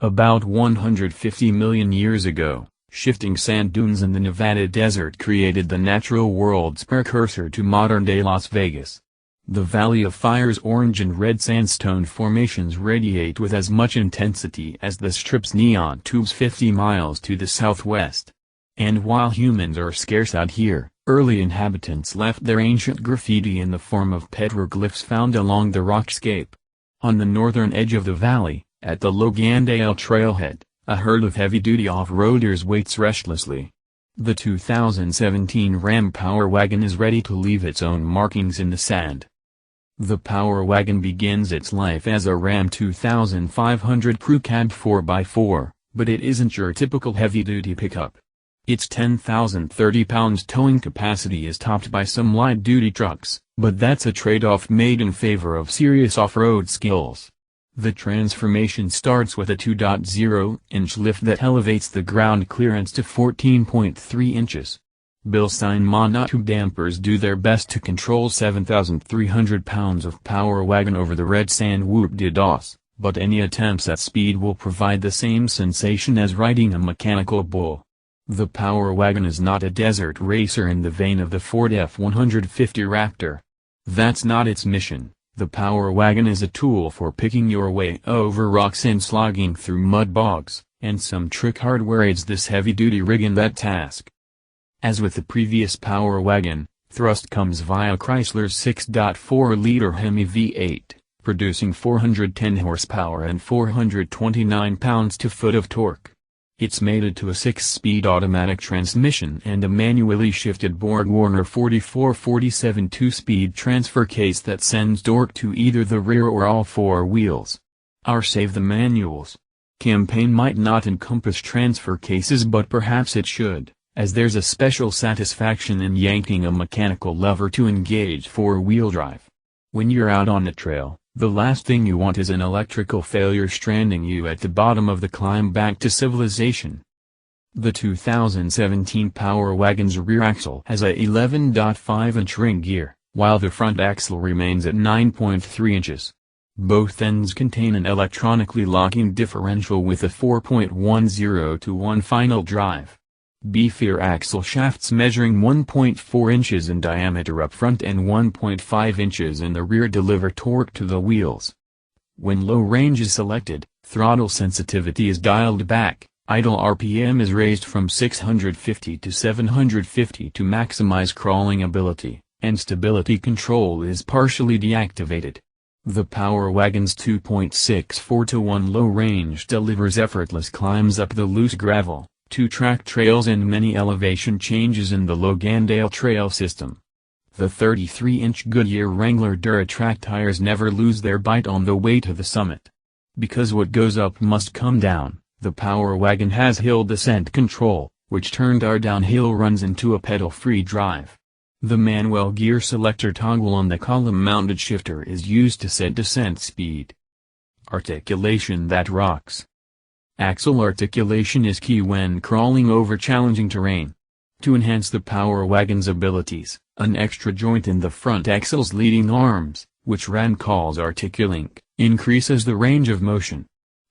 About 150 million years ago, shifting sand dunes in the Nevada desert created the natural world's precursor to modern-day Las Vegas. The Valley of Fire's orange and red sandstone formations radiate with as much intensity as the Strip's neon tubes 50 miles to the southwest. And while humans are scarce out here, early inhabitants left their ancient graffiti in the form of petroglyphs found along the rockscape. On the northern edge of the valley, at the Logandale trailhead, a herd of heavy-duty off-roaders waits restlessly. The 2017 Ram Power Wagon is ready to leave its own markings in the sand. The Power Wagon begins its life as a Ram 2500 crew cab 4x4, but it isn't your typical heavy-duty pickup. Its 10,030 pounds towing capacity is topped by some light-duty trucks, but that's a trade-off made in favor of serious off-road skills. The transformation starts with a 2.0-inch lift that elevates the ground clearance to 14.3 inches. Bilstein monotube dampers do their best to control 7,300 pounds of Power Wagon over the red sand whoop-de-doss, but any attempts at speed will provide the same sensation as riding a mechanical bull. The Power Wagon is not a desert racer in the vein of the Ford F-150 Raptor. That's not its mission. The Power Wagon is a tool for picking your way over rocks and slogging through mud bogs, and some trick hardware aids this heavy-duty rig in that task. As with the previous Power Wagon, thrust comes via Chrysler's 6.4-liter Hemi V-8, producing 410 horsepower and 429 pounds-to-foot of torque. It's mated to a 6-speed automatic transmission and a manually shifted BorgWarner 4447 2-speed transfer case that sends torque to either the rear or all four wheels. Our Save the Manuals campaign might not encompass transfer cases, but perhaps it should, as there's a special satisfaction in yanking a mechanical lever to engage four-wheel drive. When you're out on the trail, the last thing you want is an electrical failure stranding you at the bottom of the climb back to civilization. The 2017 Power Wagon's rear axle has a 11.5-inch ring gear, while the front axle remains at 9.3 inches. Both ends contain an electronically locking differential with a 4.10-to-1 final drive. Beefier axle shafts measuring 1.4 inches in diameter up front and 1.5 inches in the rear deliver torque to the wheels. When low range is selected, throttle sensitivity is dialed back, idle RPM is raised from 650 to 750 to maximize crawling ability, and stability control is partially deactivated. The Power Wagon's 2.64-to-1 low range delivers effortless climbs up the loose gravel, 2-track trails and many elevation changes in the Logandale trail system. The 33-inch Goodyear Wrangler DuraTrack tires never lose their bite on the way to the summit. Because what goes up must come down, the Power Wagon has hill descent control, which turned our downhill runs into a pedal-free drive. The manual gear selector toggle on the column-mounted shifter is used to set descent speed. Articulation that rocks. Axle articulation is key when crawling over challenging terrain. To enhance the Power Wagon's abilities, an extra joint in the front axle's leading arms, which Ram calls Articulink, increases the range of motion.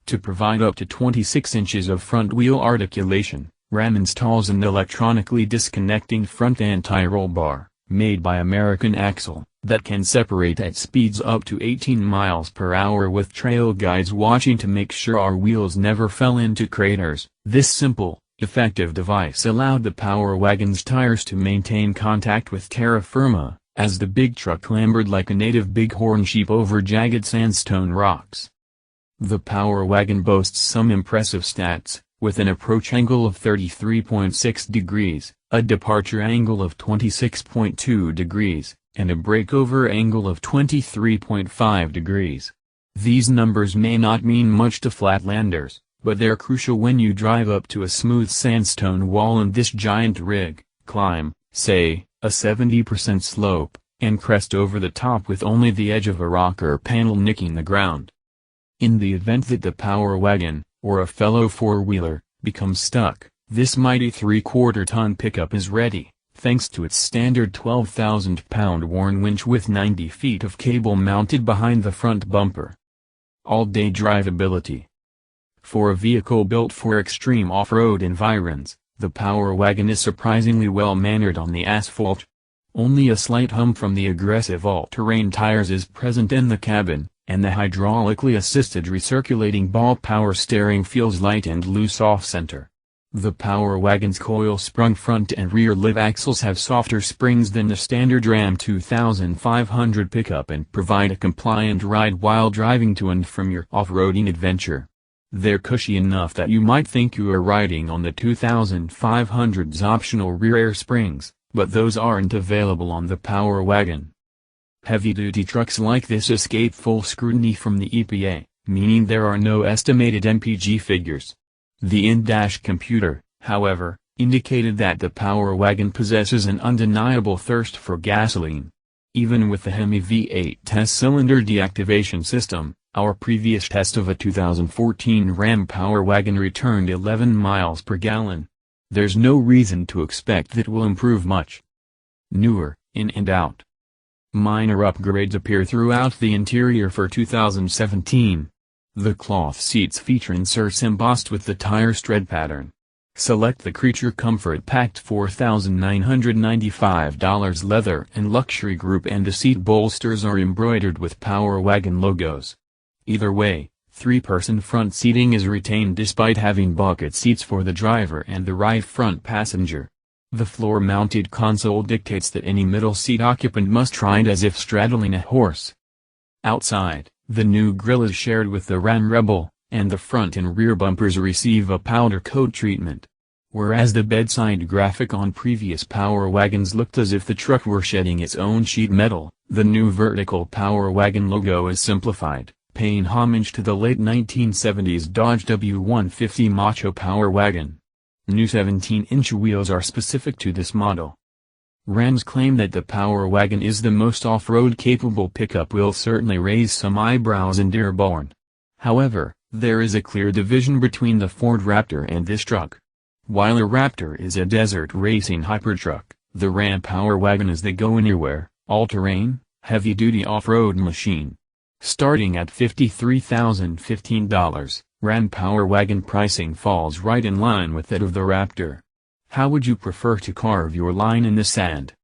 To provide up to 26 inches of front wheel articulation, Ram installs an electronically disconnecting front anti-roll bar, made by American Axle, that can separate at speeds up to 18 miles per hour with trail guides watching to make sure our wheels never fell into craters. This simple, effective device allowed the Power Wagon's tires to maintain contact with terra firma, as the big truck clambered like a native bighorn sheep over jagged sandstone rocks. The Power Wagon boasts some impressive stats, with an approach angle of 33.6 degrees, a departure angle of 26.2 degrees, and a breakover angle of 23.5 degrees. These numbers may not mean much to flatlanders, but they're crucial when you drive up to a smooth sandstone wall in this giant rig, climb, say, a 70% slope, and crest over the top with only the edge of a rocker panel nicking the ground. In the event that the Power Wagon, or a fellow four-wheeler, becomes stuck, this mighty 3/4-ton pickup is ready, thanks to its standard 12,000-pound Warn winch with 90 feet of cable mounted behind the front bumper. All-day drivability. For a vehicle built for extreme off-road environs, the Power Wagon is surprisingly well-mannered on the asphalt. Only a slight hum from the aggressive all-terrain tires is present in the cabin, and the hydraulically assisted recirculating ball power steering feels light and loose off-center. The Power Wagon's coil-sprung front and rear live axles have softer springs than the standard Ram 2500 pickup and provide a compliant ride while driving to and from your off-roading adventure. They're cushy enough that you might think you are riding on the 2500's optional rear air springs, but those aren't available on the Power Wagon. Heavy-duty trucks like this escape full scrutiny from the EPA, meaning there are no estimated MPG figures. The in-dash computer, however, indicated that the Power Wagon possesses an undeniable thirst for gasoline. Even with the Hemi V-8 test cylinder deactivation system, our previous test of a 2014 Ram Power Wagon returned 11 miles per gallon. There's no reason to expect that will improve much. Newer, in and out. Minor upgrades appear throughout the interior for 2017. The cloth seats feature inserts embossed with the tire's tread pattern. Select the Creature Comfort packed $4,995 leather and luxury group, and the seat bolsters are embroidered with Power Wagon logos. Either way, three-person front seating is retained despite having bucket seats for the driver and the right front passenger. The floor-mounted console dictates that any middle seat occupant must ride as if straddling a horse. Outside, the new grille is shared with the Ram Rebel, and the front and rear bumpers receive a powder coat treatment. Whereas the bedside graphic on previous Power Wagons looked as if the truck were shedding its own sheet metal, the new vertical Power Wagon logo is simplified, paying homage to the late 1970s Dodge W150 Macho Power Wagon. New 17-inch wheels are specific to this model. Ram's claim that the Power Wagon is the most off-road capable pickup will certainly raise some eyebrows in Dearborn. However, there is a clear division between the Ford Raptor and this truck. While a Raptor is a desert racing hypertruck, the Ram Power Wagon is the go-anywhere, all-terrain, heavy-duty off-road machine. Starting at $53,015, Ram Power Wagon pricing falls right in line with that of the Raptor. How would you prefer to carve your line in the sand?